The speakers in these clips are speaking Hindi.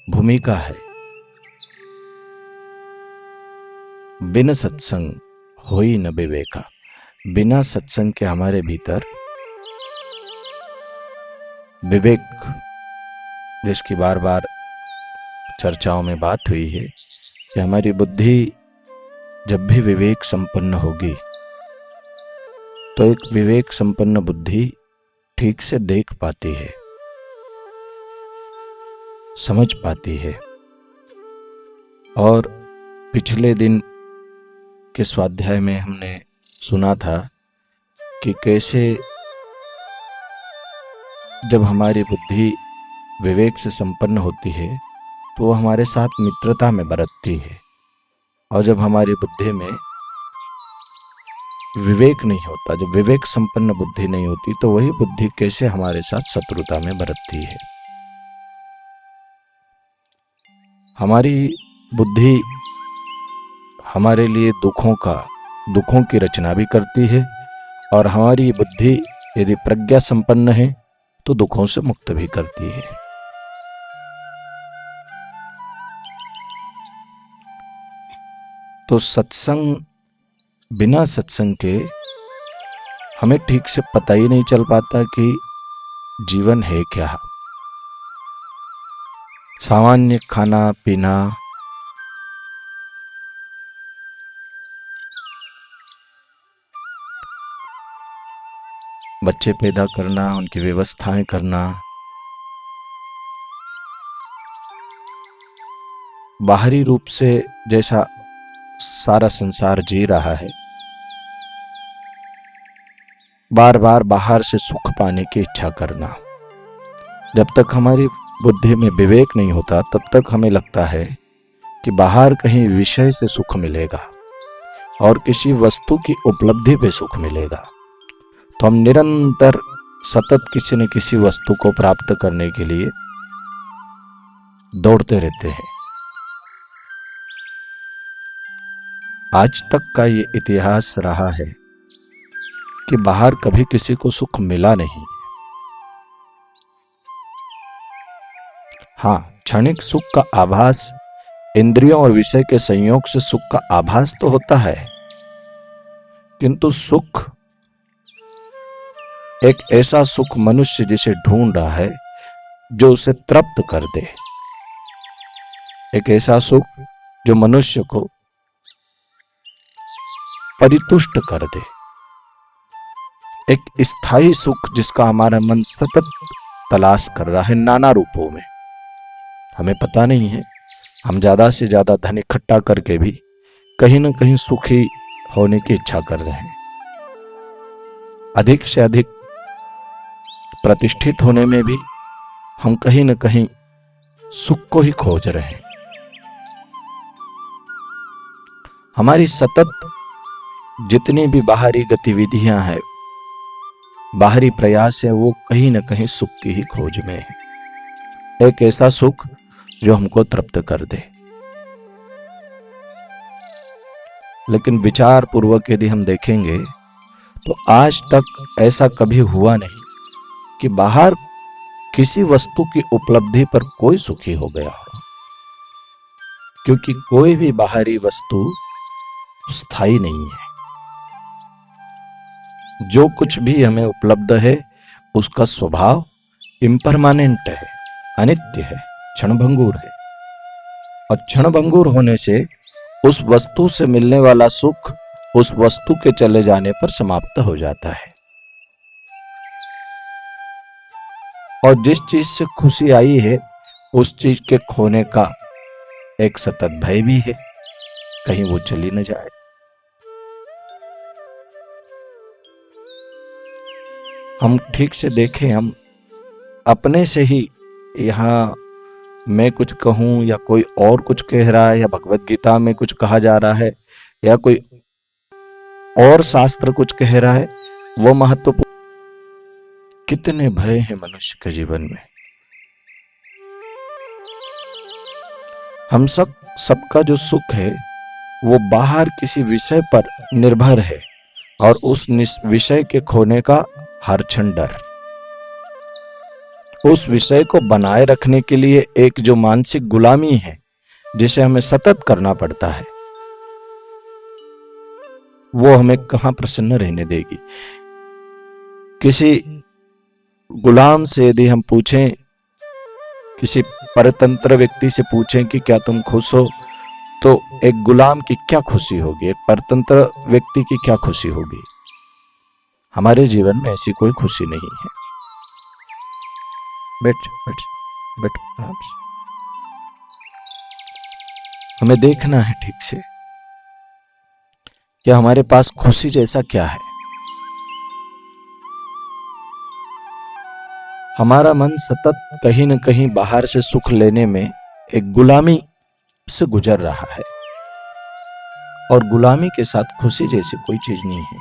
भूमिका है। बिन सत्संग होई न विवेका। बिना सत्संग के हमारे भीतर विवेक, जिसकी बार बार चर्चाओं में बात हुई है कि हमारी बुद्धि जब भी विवेक संपन्न होगी तो एक विवेक संपन्न बुद्धि ठीक से देख पाती है, समझ पाती है। और पिछले दिन के स्वाध्याय में हमने सुना था कि कैसे जब हमारी बुद्धि विवेक से संपन्न होती है तो वो हमारे साथ मित्रता में बरतती है, और जब हमारी बुद्धि में विवेक नहीं होता, जब विवेक संपन्न बुद्धि नहीं होती, तो वही बुद्धि कैसे हमारे साथ शत्रुता में बरतती है। हमारी बुद्धि हमारे लिए दुखों की रचना भी करती है, और हमारी बुद्धि यदि प्रज्ञा संपन्न है तो दुखों से मुक्त भी करती है। तो सत्संग, बिना सत्संग के हमें ठीक से पता ही नहीं चल पाता कि जीवन है क्या। सामान्य खाना पीना, बच्चे पैदा करना, उनकी व्यवस्थाएं करना, बाहरी रूप से जैसा सारा संसार जी रहा है, बार बार बाहर से सुख पाने की इच्छा करना। जब तक हमारी बुद्धि में विवेक नहीं होता तब तक हमें लगता है कि बाहर कहीं विषय से सुख मिलेगा और किसी वस्तु की उपलब्धि पे सुख मिलेगा, तो हम निरंतर सतत किसी न किसी वस्तु को प्राप्त करने के लिए दौड़ते रहते हैं। आज तक का ये इतिहास रहा है कि बाहर कभी किसी को सुख मिला नहीं। हाँ, क्षणिक सुख का आभास, इंद्रियों और विषय के संयोग से सुख का आभास तो होता है, किंतु सुख, एक ऐसा सुख मनुष्य जिसे ढूंढ रहा है जो उसे तृप्त कर दे, एक ऐसा सुख जो मनुष्य को परितुष्ट कर दे, एक स्थायी सुख जिसका हमारा मन सतत तलाश कर रहा है नाना रूपों में। हमें पता नहीं है, हम ज्यादा से ज्यादा धन इकट्ठा करके भी कहीं न कहीं सुखी होने की इच्छा कर रहे हैं। अधिक से अधिक प्रतिष्ठित होने में भी हम कहीं न कहीं सुख को ही खोज रहे हैं। हमारी सतत जितनी भी बाहरी गतिविधियां हैं, बाहरी प्रयास है, वो कहीं न कहीं सुख की ही खोज में है, एक ऐसा सुख जो हमको तृप्त कर दे। लेकिन विचार पूर्वक यदि हम देखेंगे तो आज तक ऐसा कभी हुआ नहीं कि बाहर किसी वस्तु की उपलब्धि पर कोई सुखी हो गया हो, क्योंकि कोई भी बाहरी वस्तु स्थायी नहीं है। जो कुछ भी हमें उपलब्ध है उसका स्वभाव इम्परमानेंट है, अनित्य है, क्षणभंगुर है, और क्षणभंगुर होने से उस वस्तु से मिलने वाला सुख उस वस्तु के चले जाने पर समाप्त हो जाता है। और जिस चीज से खुशी आई है उस चीज के खोने का एक सतत भय भी है, कहीं वो चली न जाए। हम ठीक से देखें, हम अपने से ही, यहाँ मैं कुछ कहूं या कोई और कुछ कह रहा है, या भगवत गीता में कुछ कहा जा रहा है, या कोई और शास्त्र कुछ कह रहा है, वो महत्वपूर्ण। कितने भय हैं मनुष्य के जीवन में। हम सबका जो सुख है वो बाहर किसी विषय पर निर्भर है, और उस विषय के खोने का हर क्षण डर। उस विषय को बनाए रखने के लिए एक जो मानसिक गुलामी है जिसे हमें सतत करना पड़ता है, वो हमें कहां प्रसन्न रहने देगी। किसी गुलाम से यदि हम पूछें, किसी परतंत्र व्यक्ति से पूछें कि क्या तुम खुश हो, तो एक गुलाम की क्या खुशी होगी, एक परतंत्र व्यक्ति की क्या खुशी होगी। हमारे जीवन में ऐसी कोई खुशी नहीं है। बैठ बैठ बैठ आराम से। हमें देखना है ठीक से कि हमारे पास खुशी जैसा क्या है। हमारा मन सतत कहीं न कहीं बाहर से सुख लेने में एक गुलामी से गुजर रहा है, और गुलामी के साथ खुशी जैसी कोई चीज नहीं है।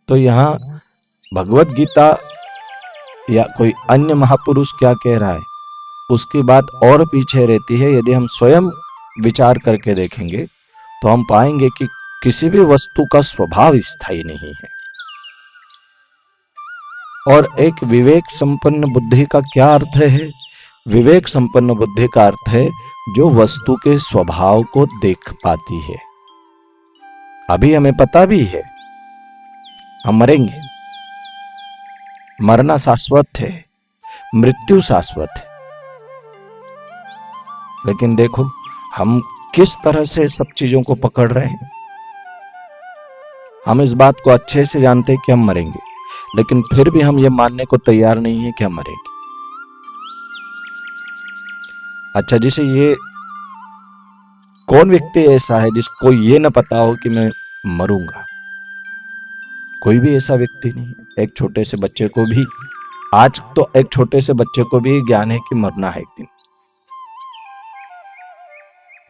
तो यहां भगवत गीता या कोई अन्य महापुरुष क्या कह रहा है, उसकी बात और पीछे रहती है। यदि हम स्वयं विचार करके देखेंगे तो हम पाएंगे कि किसी भी वस्तु का स्वभाव स्थायी नहीं है। और एक विवेक संपन्न बुद्धि का क्या अर्थ है? विवेक संपन्न बुद्धि का अर्थ है जो वस्तु के स्वभाव को देख पाती है। अभी हमें पता भी है हम मरेंगे, मरना शाश्वत है, मृत्यु शाश्वत है, लेकिन देखो हम किस तरह से सब चीजों को पकड़ रहे हैं। हम इस बात को अच्छे से जानते हैं कि हम मरेंगे, लेकिन फिर भी हम ये मानने को तैयार नहीं है कि हम मरेंगे। अच्छा, जिसे ये कौन व्यक्ति ऐसा है जिसको ये न पता हो कि मैं मरूंगा? कोई भी ऐसा व्यक्ति नहीं है। एक छोटे से बच्चे को भी, आज तो एक छोटे से बच्चे को भी ज्ञान है कि मरना है एक दिन।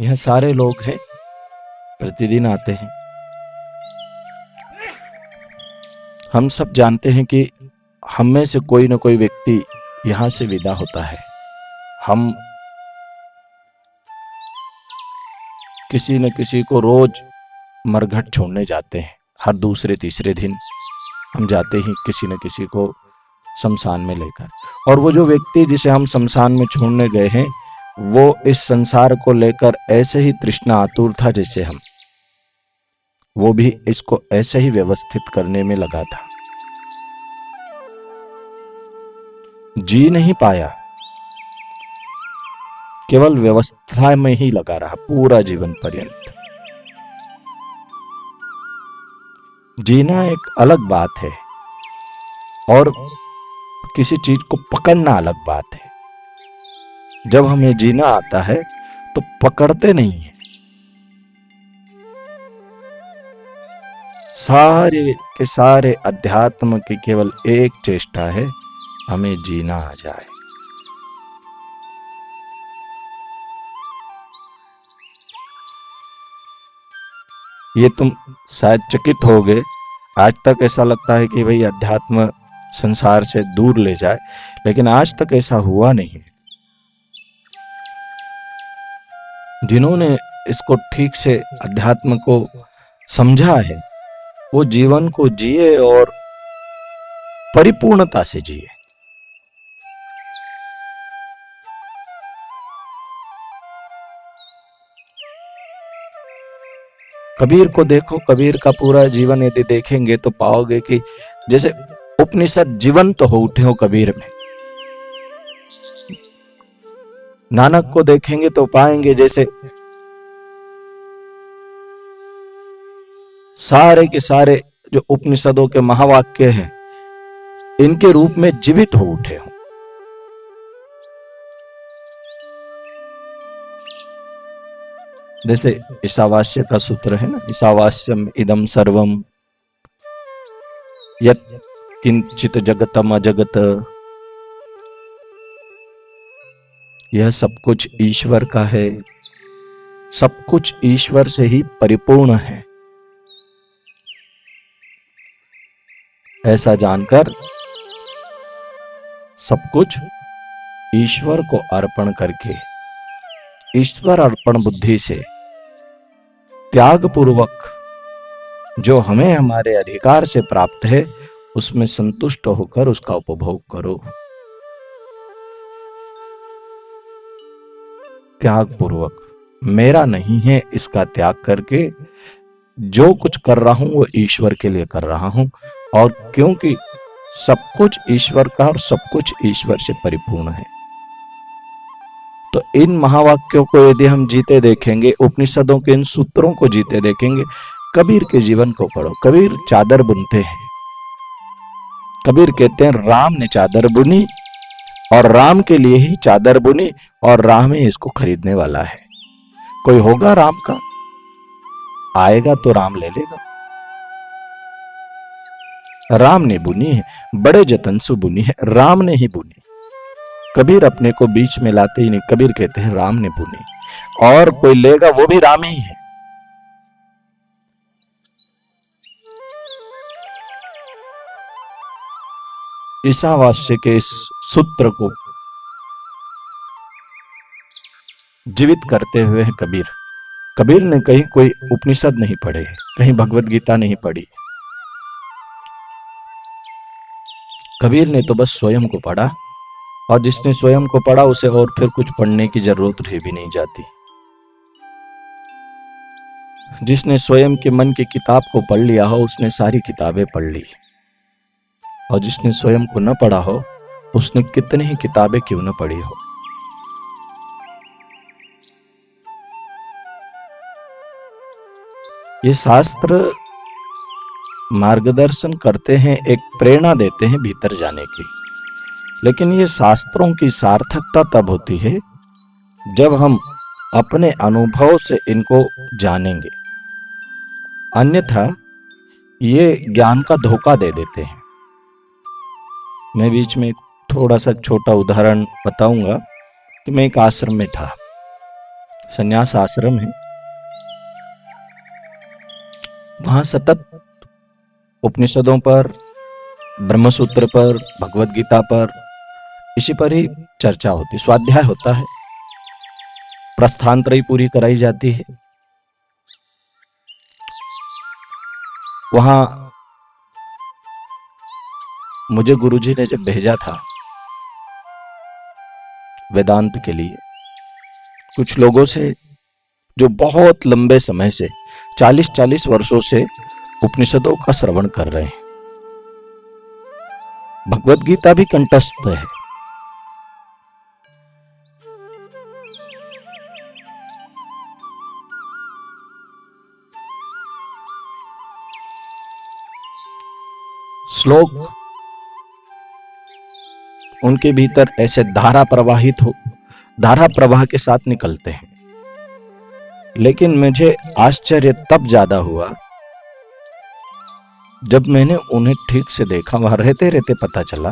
यह सारे लोग हैं, प्रतिदिन आते हैं। हम सब जानते हैं कि हम में से कोई न कोई व्यक्ति यहां से विदा होता है। हम किसी न किसी को रोज मरघट छोड़ने जाते हैं। हर दूसरे तीसरे दिन हम जाते ही किसी न किसी को शमशान में लेकर। और वो जो व्यक्ति जिसे हम शमशान में छोड़ने गए हैं, वो इस संसार को लेकर ऐसे ही तृष्णा आतुर था जैसे हम। वो भी इसको ऐसे ही व्यवस्थित करने में लगा था। जी नहीं पाया, केवल व्यवस्था में ही लगा रहा पूरा जीवन पर्यंत। जीना एक अलग बात है और किसी चीज को पकड़ना अलग बात है। जब हमें जीना आता है तो पकड़ते नहीं है। सारे के सारे अध्यात्म की केवल एक चेष्टा है, हमें जीना आ जाए। ये तुम शायद चकित होगे, आज तक ऐसा लगता है कि भाई अध्यात्म संसार से दूर ले जाए, लेकिन आज तक ऐसा हुआ नहीं। जिन्होंने इसको ठीक से अध्यात्म को समझा है, वो जीवन को जिए और परिपूर्णता से जिए। कबीर को देखो, कबीर का पूरा जीवन यदि देखेंगे तो पाओगे कि जैसे उपनिषद जीवंत तो हो उठे हो कबीर में। नानक को देखेंगे तो पाएंगे जैसे सारे के सारे जो उपनिषदों के महावाक्य हैं, इनके रूप में जीवित हो उठे हो। जैसे ईशावास्य का सूत्र है ना, ईशावास्यम इदम सर्वम यत् किंचित जगतम अजगत। यह सब कुछ ईश्वर का है, सब कुछ ईश्वर से ही परिपूर्ण है। ऐसा जानकर सब कुछ ईश्वर को अर्पण करके, ईश्वर अर्पण बुद्धि से त्याग पूर्वक जो हमें हमारे अधिकार से प्राप्त है उसमें संतुष्ट होकर उसका उपभोग करो। त्याग पूर्वक, मेरा नहीं है इसका त्याग करके जो कुछ कर रहा हूं वो ईश्वर के लिए कर रहा हूं, और क्योंकि सब कुछ ईश्वर का और सब कुछ ईश्वर से परिपूर्ण है। तो इन महावाक्यों को यदि हम जीते देखेंगे, उपनिषदों के इन सूत्रों को जीते देखेंगे, कबीर के जीवन को पढ़ो। कबीर चादर बुनते हैं। कबीर कहते हैं राम ने चादर बुनी और राम के लिए ही चादर बुनी, और राम ही इसको खरीदने वाला है। कोई होगा राम का, आएगा तो राम ले लेगा। राम ने बुनी है, बड़े जतन से बुनी है, राम ने ही बुनी। कबीर अपने को बीच में लाते ही नहीं, कबीर कहते हैं राम ने बुनी, और कोई लेगा वो भी राम ही है। ईशावास्य के इस सूत्र को जीवित करते हुए है कबीर। कबीर ने कहीं कोई उपनिषद नहीं पढ़े, कहीं भगवत गीता नहीं पढ़ी। कबीर ने तो बस स्वयं को पढ़ा, और जिसने स्वयं को पढ़ा उसे और फिर कुछ पढ़ने की जरूरत भी नहीं जाती। जिसने स्वयं के मन की किताब को पढ़ लिया हो उसने सारी किताबें पढ़ ली, और जिसने स्वयं को न पढ़ा हो उसने कितनी ही किताबें क्यों न पढ़ी हो। ये शास्त्र मार्गदर्शन करते हैं, एक प्रेरणा देते हैं भीतर जाने की, लेकिन ये शास्त्रों की सार्थकता तब होती है जब हम अपने अनुभव से इनको जानेंगे। अन्यथा ये ज्ञान का धोखा दे देते हैं। मैं बीच में थोड़ा सा छोटा उदाहरण बताऊंगा कि मैं एक आश्रम में था, संन्यास आश्रम है। वहां सतत उपनिषदों पर, ब्रह्मसूत्र पर, भगवत गीता पर, इसी पर ही चर्चा होती, स्वाध्याय होता है, प्रस्थानत्रयी पूरी कराई जाती है। वहां मुझे गुरुजी ने जब भेजा था वेदांत के लिए, कुछ लोगों से जो बहुत लंबे समय से 40-40 वर्षों से उपनिषदों का श्रवण कर रहे हैं, भगवत गीता भी कंठस्थ है, श्लोक उनके भीतर ऐसे धारा प्रवाहित हो, धारा प्रवाह के साथ निकलते हैं। लेकिन मुझे आश्चर्य तब ज्यादा हुआ जब मैंने उन्हें ठीक से देखा। वहां रहते रहते पता चला,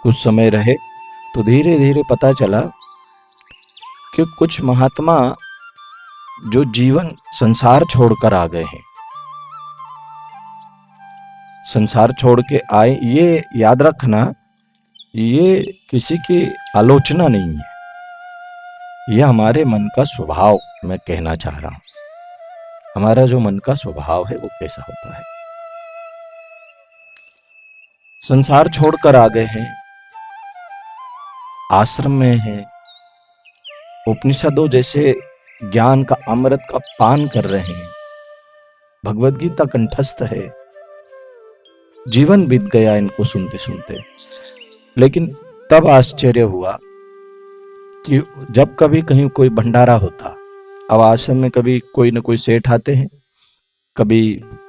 कुछ समय रहे तो धीरे धीरे पता चला कि कुछ महात्मा जो जीवन संसार छोड़कर आ गए हैं, संसार छोड़ के आए, ये याद रखना, ये किसी की आलोचना नहीं है, ये हमारे मन का स्वभाव मैं कहना चाह रहा हूं। हमारा जो मन का स्वभाव है वो कैसा होता है। संसार छोड़कर आ गए हैं, आश्रम में हैं, उपनिषदों जैसे ज्ञान का अमृत का पान कर रहे हैं, भगवत गीता कंठस्थ है, जीवन बीत गया इनको सुनते सुनते। लेकिन तब आश्चर्य हुआ कि जब कभी कहीं कोई भंडारा होता, अब आश्रम में कभी कोई न कोई सेठ आते हैं, कभी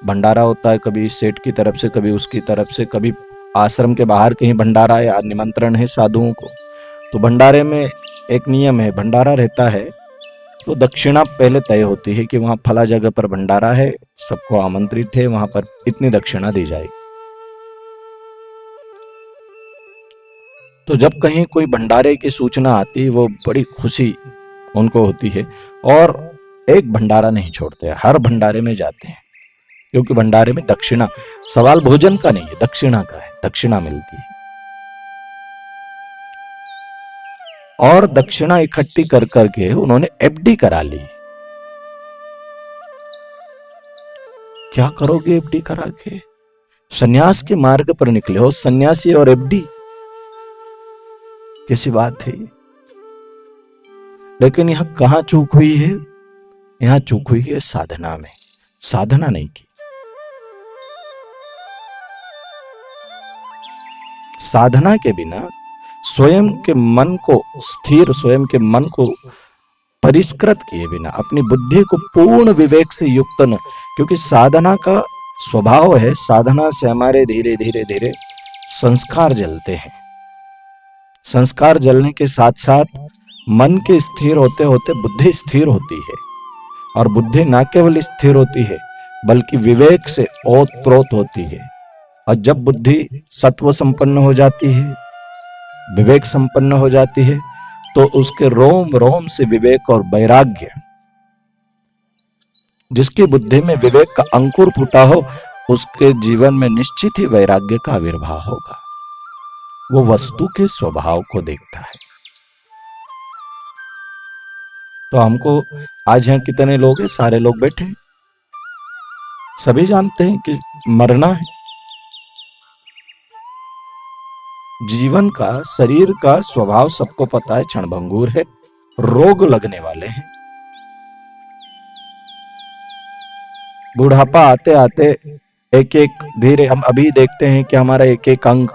भंडारा होता है, कभी सेठ की तरफ से, कभी उसकी तरफ से, कभी आश्रम के बाहर कहीं भंडारा या निमंत्रण है साधुओं को, तो भंडारे में एक नियम है, भंडारा रहता है तो दक्षिणा पहले तय होती है कि वहां फला जगह पर भंडारा है, सबको आमंत्रित है, वहां पर इतनी दक्षिणा दी जाएगी। तो जब कहीं कोई भंडारे की सूचना आती है, वो बड़ी खुशी उनको होती है, और एक भंडारा नहीं छोड़ते, हर भंडारे में जाते हैं, क्योंकि भंडारे में दक्षिणा, सवाल भोजन का नहीं है, दक्षिणा का है, दक्षिणा मिलती है। और दक्षिणा इकट्ठी कर करके उन्होंने एफडी करा ली। क्या करोगे एफडी करा के? सन्यास के मार्ग पर निकले हो, सन्यासी और एफडी, कैसी बात है। लेकिन यहां कहां चूक हुई है? यहां चूक हुई है साधना में, साधना नहीं की। साधना के बिना स्वयं के मन को स्थिर, स्वयं के मन को परिष्कृत किए बिना, अपनी बुद्धि को पूर्ण विवेक से युक्त न, क्योंकि साधना का स्वभाव है, साधना से हमारे धीरे धीरे धीरे संस्कार जलते हैं। संस्कार जलने के साथ साथ मन के स्थिर होते होते बुद्धि स्थिर होती है, और बुद्धि न केवल स्थिर होती है बल्कि विवेक से ओतप्रोत होती है। और जब बुद्धि सत्व संपन्न हो जाती है, विवेक संपन्न हो जाती है, तो उसके रोम रोम से विवेक और वैराग्य, जिसकी बुद्धि में विवेक का अंकुर फूटा हो, उसके जीवन में निश्चित ही वैराग्य का आविर्भाव होगा। वो वस्तु के स्वभाव को देखता है। तो हमको आज यहां कितने लोग हैं? सारे लोग बैठे, सभी जानते हैं कि मरना है। जीवन का, शरीर का स्वभाव सबको पता है, क्षणभंगुर है, रोग लगने वाले हैं। बुढ़ापा आते आते एक एक धीरे, हम अभी देखते हैं कि हमारा एक एक अंग,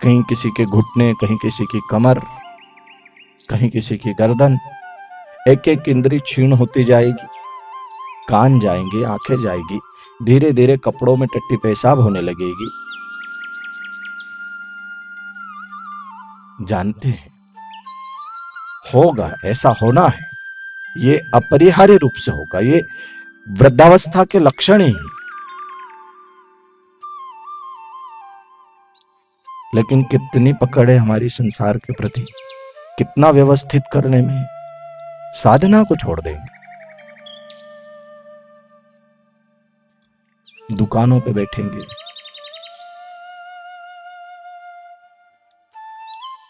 कहीं किसी के घुटने, कहीं किसी की कमर, कहीं किसी की गर्दन, एक एक इंद्री क्षीण होती जाएगी, कान जाएंगे, आंखें जाएगी, धीरे धीरे कपड़ों में टट्टी पेशाब होने लगेगी। जानते हैं होगा, ऐसा होना है, ये अपरिहार्य रूप से होगा, ये वृद्धावस्था के लक्षण ही है। लेकिन कितनी पकड़ है हमारी संसार के प्रति, कितना व्यवस्थित करने में। साधना को छोड़ देंगे, दुकानों पे बैठेंगे।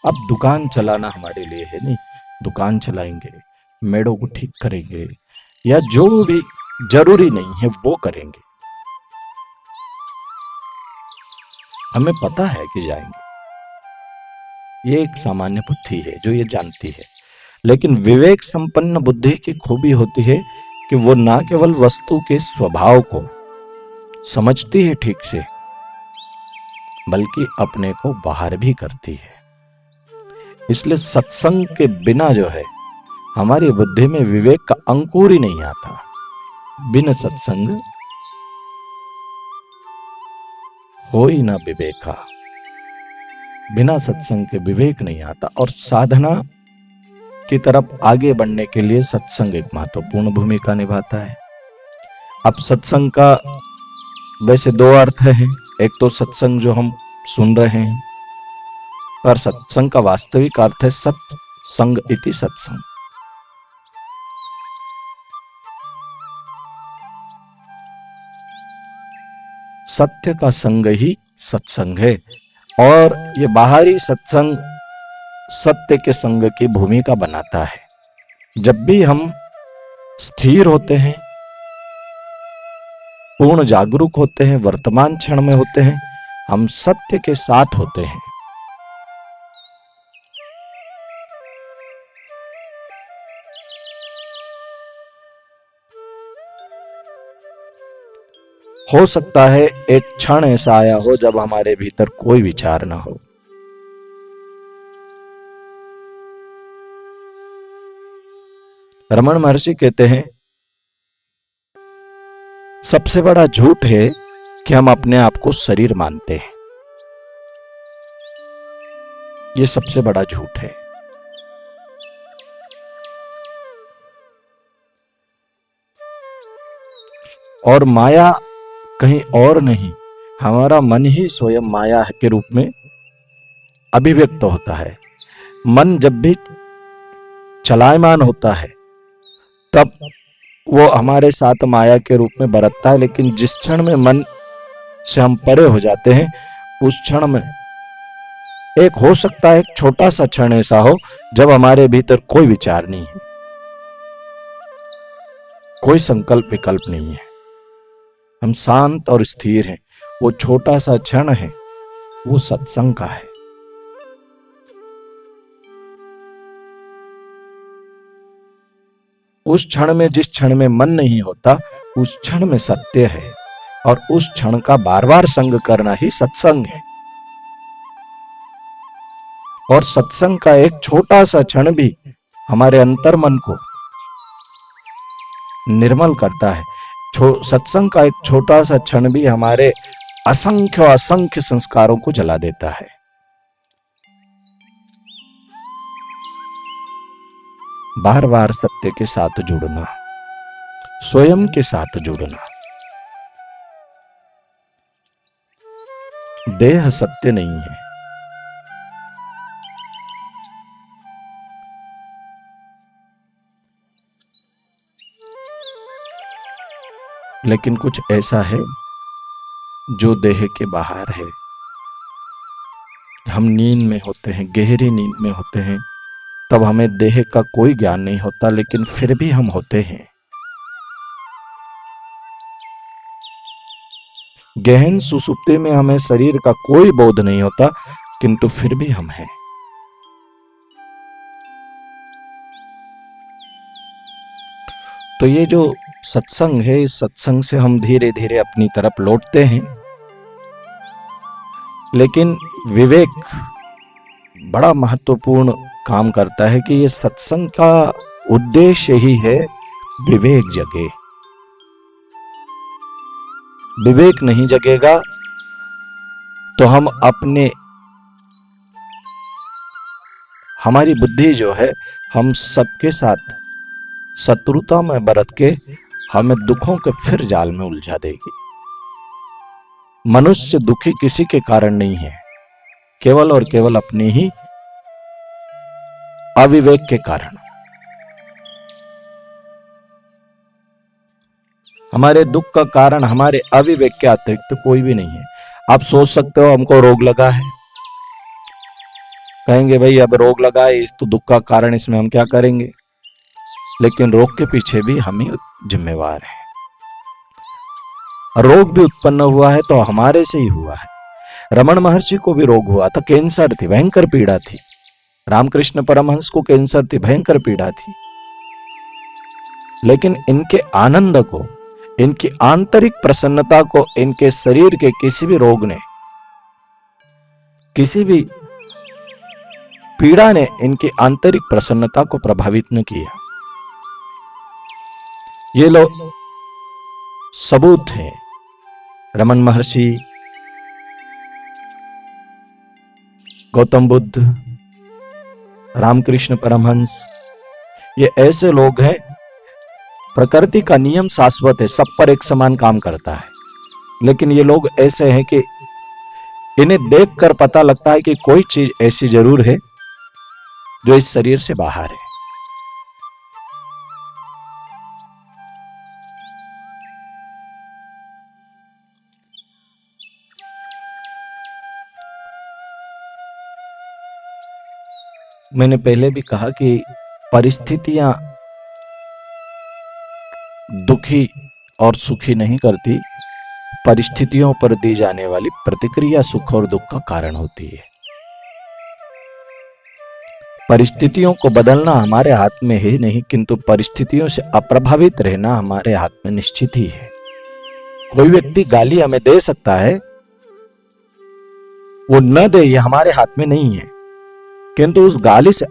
अब दुकान चलाना हमारे लिए है नहीं, दुकान चलाएंगे, मेड़ों को ठीक करेंगे, या जो भी जरूरी नहीं है वो करेंगे। हमें पता है कि जाएंगे, ये एक सामान्य बुद्धि है जो ये जानती है। लेकिन विवेक संपन्न बुद्धि की खूबी होती है कि वो ना केवल वस्तु के स्वभाव को समझती है ठीक से, बल्कि अपने को बाहर भी करती है। इसलिए सत्संग के बिना जो है हमारी बुद्धि में विवेक का अंकुर ही नहीं आता। बिन सत्संग हो ही ना विवेका, बिना सत्संग के विवेक नहीं आता। और साधना की तरफ आगे बढ़ने के लिए सत्संग एक महत्वपूर्ण भूमिका निभाता है। अब सत्संग का वैसे दो अर्थ हैं, एक तो सत्संग जो हम सुन रहे हैं, पर सत्संग का वास्तविक अर्थ है सत्संग इति सत्संग। सत्य का संग ही सत्संग है, और ये बाहरी सत्संग सत्य के संग की भूमिका बनाता है। जब भी हम स्थिर होते हैं, पूर्ण जागरूक होते हैं, वर्तमान क्षण में होते हैं, हम सत्य के साथ होते हैं। हो सकता है एक क्षण ऐसा आया हो जब हमारे भीतर कोई विचार ना हो, रमन महर्षि कहते हैं सबसे बड़ा झूठ है कि हम अपने आप को शरीर मानते हैं। ये सबसे बड़ा झूठ है। और माया कहीं और नहीं, हमारा मन ही स्वयं माया के रूप में अभिव्यक्त होता है। मन जब भी चलायमान होता है तब वो हमारे साथ माया के रूप में बरतता है, लेकिन जिस क्षण में मन से हम परे हो जाते हैं, उस क्षण में एक हो सकता है एक छोटा सा क्षण ऐसा हो जब हमारे भीतर कोई विचार नहीं है, कोई संकल्प विकल्प नहीं है, हम शांत और स्थिर हैं, वो छोटा सा क्षण है, वो सत्संग का है। उस क्षण में, जिस क्षण में मन नहीं होता, उस क्षण में सत्य है, और उस क्षण का बार बार संग करना ही सत्संग है। और सत्संग का एक छोटा सा क्षण भी हमारे अंतर मन को निर्मल करता है। सत्संग का एक छोटा सा क्षण भी हमारे असंख्य असंख्य संस्कारों को जला देता है। बार बार सत्य के साथ जुड़ना, स्वयं के साथ जुड़ना। देह सत्य नहीं है, लेकिन कुछ ऐसा है जो देह के बाहर है। हम नींद में होते हैं, गहरी नींद में होते हैं, तब हमें देह का कोई ज्ञान नहीं होता, लेकिन फिर भी हम होते हैं। गहन सुसुप्ति में हमें शरीर का कोई बोध नहीं होता, किंतु फिर भी हम हैं। तो ये जो सत्संग है, इस सत्संग से हम धीरे धीरे अपनी तरफ लौटते हैं। लेकिन विवेक बड़ा महत्वपूर्ण काम करता है कि ये सत्संग का उद्देश्य ही है विवेक जगे। विवेक नहीं जगेगा तो हम हमारी बुद्धि जो है, हम सबके साथ शत्रुता में बरत के हमें दुखों के फिर जाल में उलझा देगी। मनुष्य दुखी किसी के कारण नहीं है, केवल और केवल अपने ही अविवेक के कारण। हमारे दुख का कारण हमारे अविवेक के अतिरिक्त कोई भी नहीं है। आप सोच सकते हो हमको रोग लगा है, कहेंगे भाई अब रोग लगा है, इस तो दुख का कारण, इसमें हम क्या करेंगे। लेकिन रोग के पीछे भी हम ही जिम्मेवार हैं। रोग भी उत्पन्न हुआ है तो हमारे से ही हुआ है। रमण महर्षि को भी रोग हुआ था, कैंसर थी, भयंकर पीड़ा थी। रामकृष्ण परमहंस को कैंसर थी, भयंकर पीड़ा थी। लेकिन इनके आनंद को, इनकी आंतरिक प्रसन्नता को, इनके शरीर के किसी भी रोग ने, किसी भी पीड़ा ने इनकी आंतरिक प्रसन्नता को प्रभावित न किया। ये लोग सबूत हैं। रमन महर्षि, गौतम बुद्ध, रामकृष्ण परमहंस, ये ऐसे लोग हैं। प्रकृति का नियम शाश्वत है, सब पर एक समान काम करता है। लेकिन ये लोग ऐसे हैं कि इन्हें देखकर पता लगता है कि कोई चीज ऐसी जरूर है जो इस शरीर से बाहर है। मैंने पहले भी कहा कि परिस्थितियां दुखी और सुखी नहीं करती, परिस्थितियों पर दी जाने वाली प्रतिक्रिया सुख और दुख का कारण होती है। परिस्थितियों को बदलना हमारे हाथ में है नहीं, किंतु परिस्थितियों से अप्रभावित रहना हमारे हाथ में निश्चित ही है। कोई व्यक्ति गाली हमें दे सकता है, वो न दे, ये हमारे हाथ में नहीं है, किंतु उस गाली से